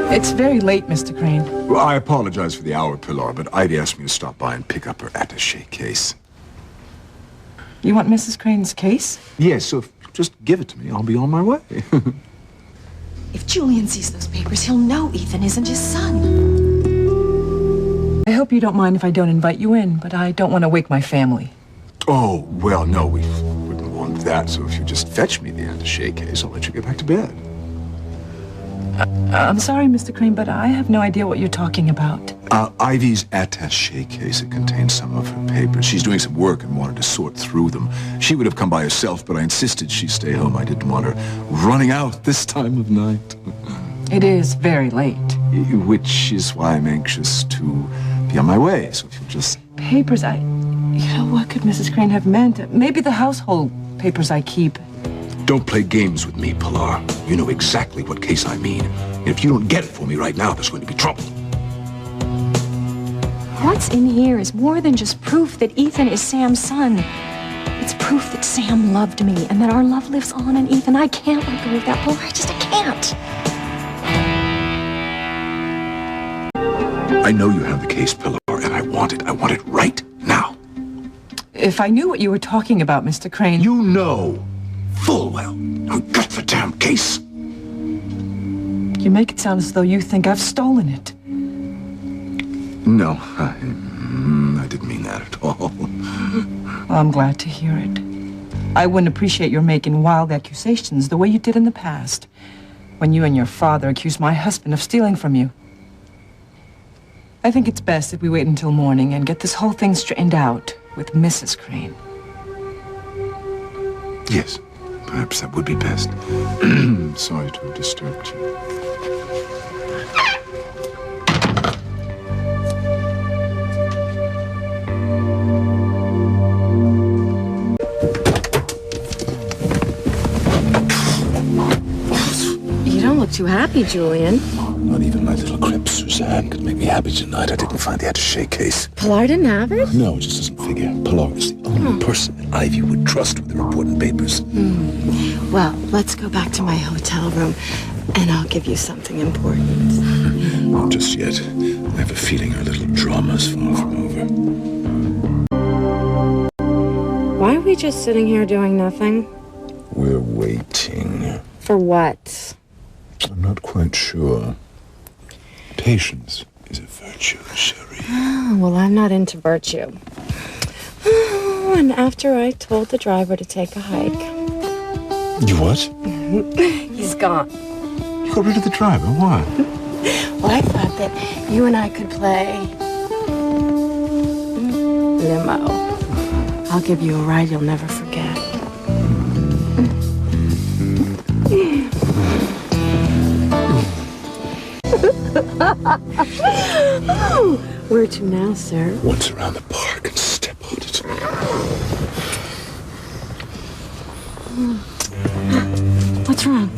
It's very late, Mr. Crane. Well, I apologize for the hour, Pilar, but Ivy asked me to stop by and pick up her attaché case. You want Mrs. Crane's case? Yes, so just give it to me. I'll be on my way. If Julian sees those papers, he'll know Ethan isn't his son. I hope you don't mind if I don't invite you in, but I don't want to wake my family. Oh, well, no, we wouldn't want that. So if you just fetch me the attaché case, I'll let you get back to bed. I'm sorry, Mr. Crane, but I have no idea what you're talking about. Ivy's attaché case. It contains some of her papers. She's doing some work and wanted to sort through them. She would have come by herself, but I insisted she stay home. I didn't want her running out this time of night. It is very late. Which is why I'm anxious to be on my way. So if you'll just... Papers, what could Mrs. Crane have meant? Maybe the household papers I keep. Don't play games with me, Pilar. You know exactly what case I mean. And if you don't get it for me right now, there's going to be trouble. What's in here is more than just proof that Ethan is Sam's son. It's proof that Sam loved me and that our love lives on in Ethan. I can't let go of that, Pilar. I can't. I know you have the case, Pilar, and I want it. I want it right now. If I knew what you were talking about, Mr. Crane... You know full well. Now get the damn case. You make it sound as though you think I've stolen it. No, I didn't mean that at all. Well, I'm glad to hear it. I wouldn't appreciate your making wild accusations the way you did in the past, when you and your father accused my husband of stealing from you. I think it's best if we wait until morning and get this whole thing straightened out with Mrs. Crane. Yes, perhaps that would be best. Sorry to have disturbed you. You don't look too happy, Julian. Not even my little crib Suzanne could make me happy tonight. I didn't find the attaché case. Pilar didn't have it? No, it just doesn't figure. Pilar is the only person that Ivy would trust with her important papers. Well, let's go back to my hotel room, and I'll give you something important. Not just yet. I have a feeling our little drama's far from over. Why are we just sitting here doing nothing? We're waiting. For what? I'm not quite sure. Patience is a virtue, Sherry. Oh, well, I'm not into virtue. Oh, and after I told the driver to take a hike... You what? He's gone. You got rid of the driver? Why? Well, I thought that you and I could play... limo. I'll give you a ride you'll never forget. Oh, where to now, sir? Once around the park and step on it. What's wrong?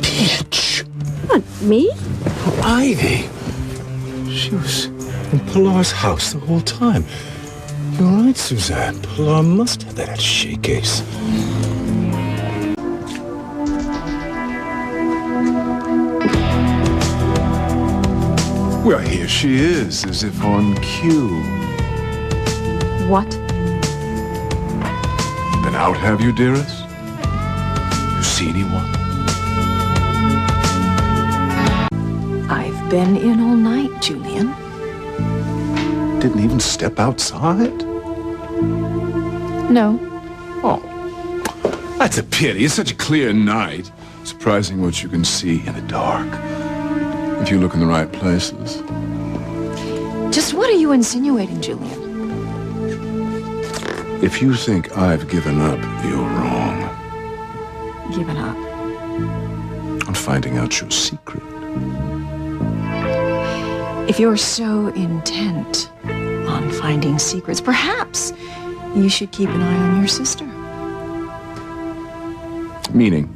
Bitch! What, me? Oh, Ivy! She was in Pilar's house the whole time. You're right, Suzanne. Pilar must have that attaché case. Well, here she is, as if on cue. What? Been out, have you, dearest? You see anyone? I've been in all night, Julian. Didn't even step outside? No. Oh, that's a pity. It's such a clear night. Surprising what you can see in the dark. If you look in the right places. Just what are you insinuating, Julian? If you think I've given up, you're wrong. Given up? On finding out your secret. If you're so intent on finding secrets, perhaps you should keep an eye on your sister. Meaning?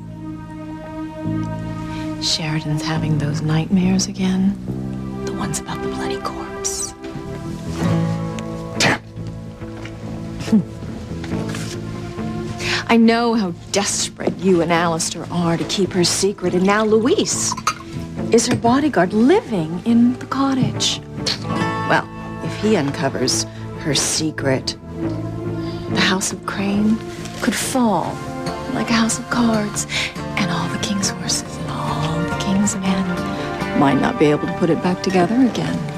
Sheridan's having those nightmares again. The ones about the bloody corpse. Damn. I know how desperate you and Alistair are to keep her secret, and now Louise. is her bodyguard living in the cottage. Well, if he uncovers her secret, the House of Crane could fall like a house of cards, and all the king's horses and all the king's men might not be able to put it back together again.